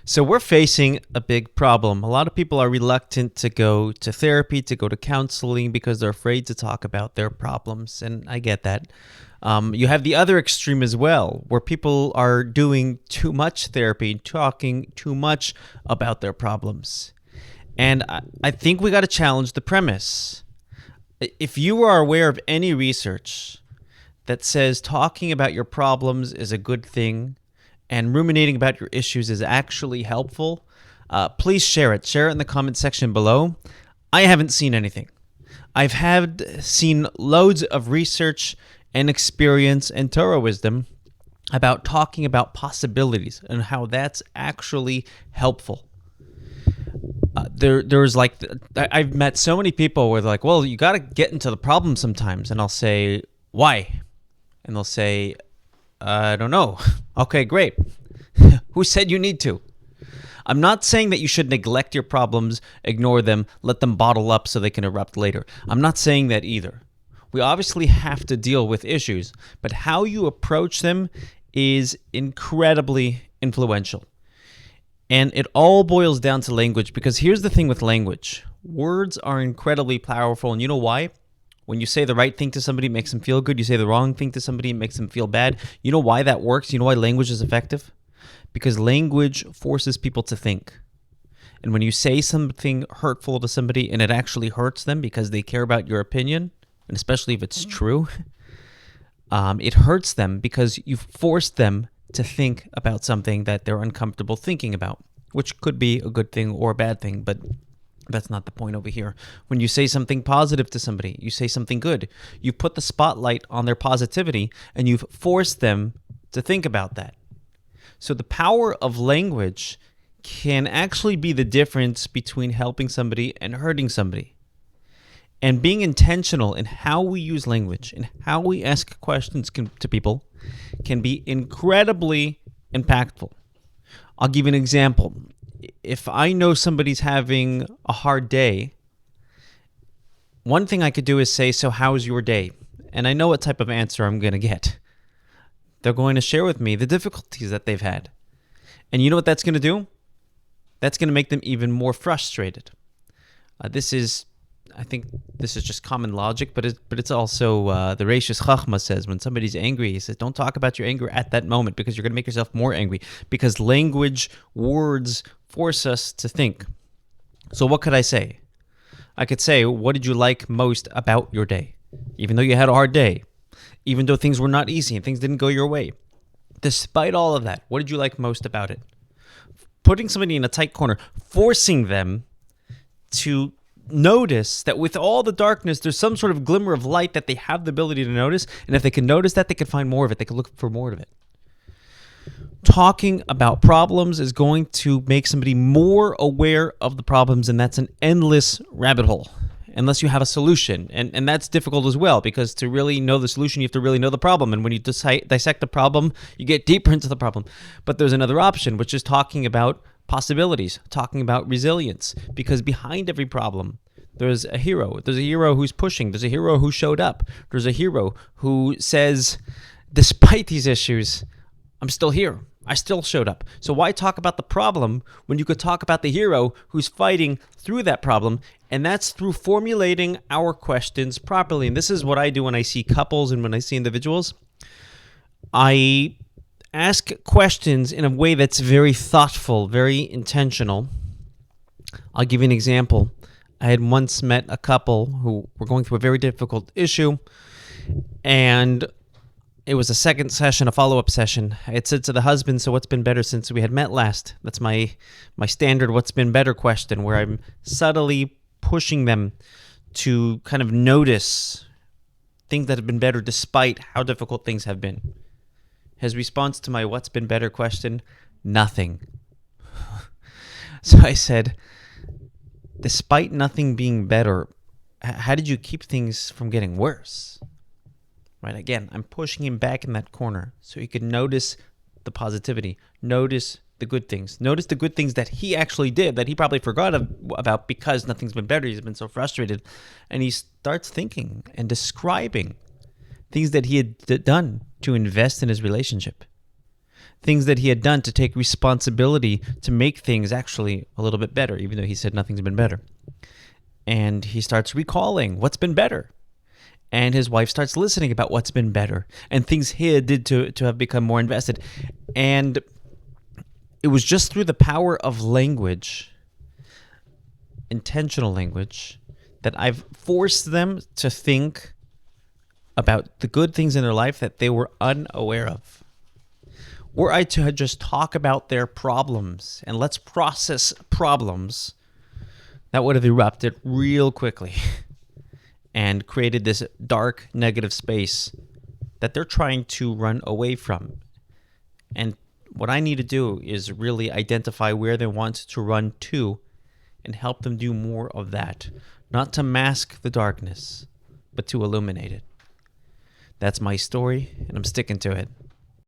So we're facing a big problem. A lot of people are reluctant to go to therapy, to go to counseling because they're afraid to talk about their problems. And I get that. You have the other extreme as well, where people are doing too much therapy, talking too much about their problems. And I think we got to challenge the premise. If you are aware of any research that says talking about your problems is a good thing, and ruminating about your issues is actually helpful, please share it. Share it in the comment section below. I haven't seen anything. I've seen loads of research and experience and Torah wisdom about talking about possibilities and how that's actually helpful. I've met so many people where they're like, well, you got to get into the problem sometimes. And I'll say, why? And they'll say, I don't know. Okay, great. Who said you need to? I'm not saying that you should neglect your problems, ignore them, let them bottle up so they can erupt later. I'm not saying that either. We obviously have to deal with issues, but how you approach them is incredibly influential. And it all boils down to language, because here's the thing with language. Words are incredibly powerful, and you know why? When you say the right thing to somebody, it makes them feel good. You say the wrong thing to somebody, it makes them feel bad. You know why that works? You know why language is effective? Because language forces people to think. And when you say something hurtful to somebody and it actually hurts them because they care about your opinion, and especially if it's true, it hurts them because you've forced them to think about something that they're uncomfortable thinking about, which could be a good thing or a bad thing, but that's not the point over here. When you say something positive to somebody, you say something good, you put the spotlight on their positivity and you've forced them to think about that. So the power of language can actually be the difference between helping somebody and hurting somebody. And being intentional in how we use language and how we ask questions to people can be incredibly impactful. I'll give you an example. If I know somebody's having a hard day, one thing I could do is say, so how's your day? And I know what type of answer I'm going to get. They're going to share with me the difficulties that they've had. And you know what that's going to do? That's going to make them even more frustrated. I think this is just common logic, but it's also the Reishis Chachma says when somebody's angry, he says, don't talk about your anger at that moment because you're going to make yourself more angry, because language, words force us to think. So what could I say? I could say, what did you like most about your day? Even though you had a hard day, even though things were not easy and things didn't go your way, despite all of that, what did you like most about it? Putting somebody in a tight corner, forcing them to notice that with all the darkness, there's some sort of glimmer of light that they have the ability to notice. And if they can notice that, they can find more of it. They can look for more of it. Talking about problems is going to make somebody more aware of the problems, and that's an endless rabbit hole unless you have a solution. And that's difficult as well, because to really know the solution, you have to really know the problem. And when you dissect the problem, you get deeper into the problem. But there's another option, which is talking about possibilities, talking about resilience, because behind every problem, there's a hero. There's a hero who's pushing. There's a hero who showed up. There's a hero who says, despite these issues, I'm still here. I still showed up. So why talk about the problem when you could talk about the hero who's fighting through that problem? And that's through formulating our questions properly. And this is what I do when I see couples and when I see individuals. I ask questions in a way that's very thoughtful, very intentional. I'll give you an example. I had once met a couple who were going through a very difficult issue, and it was a second session, a follow-up session. I had said to the husband, so what's been better since we had met last? That's my standard what's been better question, where I'm subtly pushing them to kind of notice things that have been better despite how difficult things have been. His response to my what's been better question, nothing. So I said, despite nothing being better, how did you keep things from getting worse? Right? Again, I'm pushing him back in that corner so he could notice the positivity, notice the good things, notice the good things that he actually did that he probably forgot about because nothing's been better. He's been so frustrated. And he starts thinking and describing things that he had done to invest in his relationship. things that he had done to take responsibility to make things actually a little bit better, even though he said nothing's been better. And he starts recalling what's been better. And his wife starts listening about what's been better and things he did to have become more invested. And it was just through the power of language, intentional language, that I've forced them to think about the good things in their life that they were unaware of. Were I to just talk about their problems and let's process problems, that would have erupted real quickly and created this dark, negative space that they're trying to run away from. And what I need to do is really identify where they want to run to and help them do more of that. Not to mask the darkness, but to illuminate it. That's my story, and I'm sticking to it.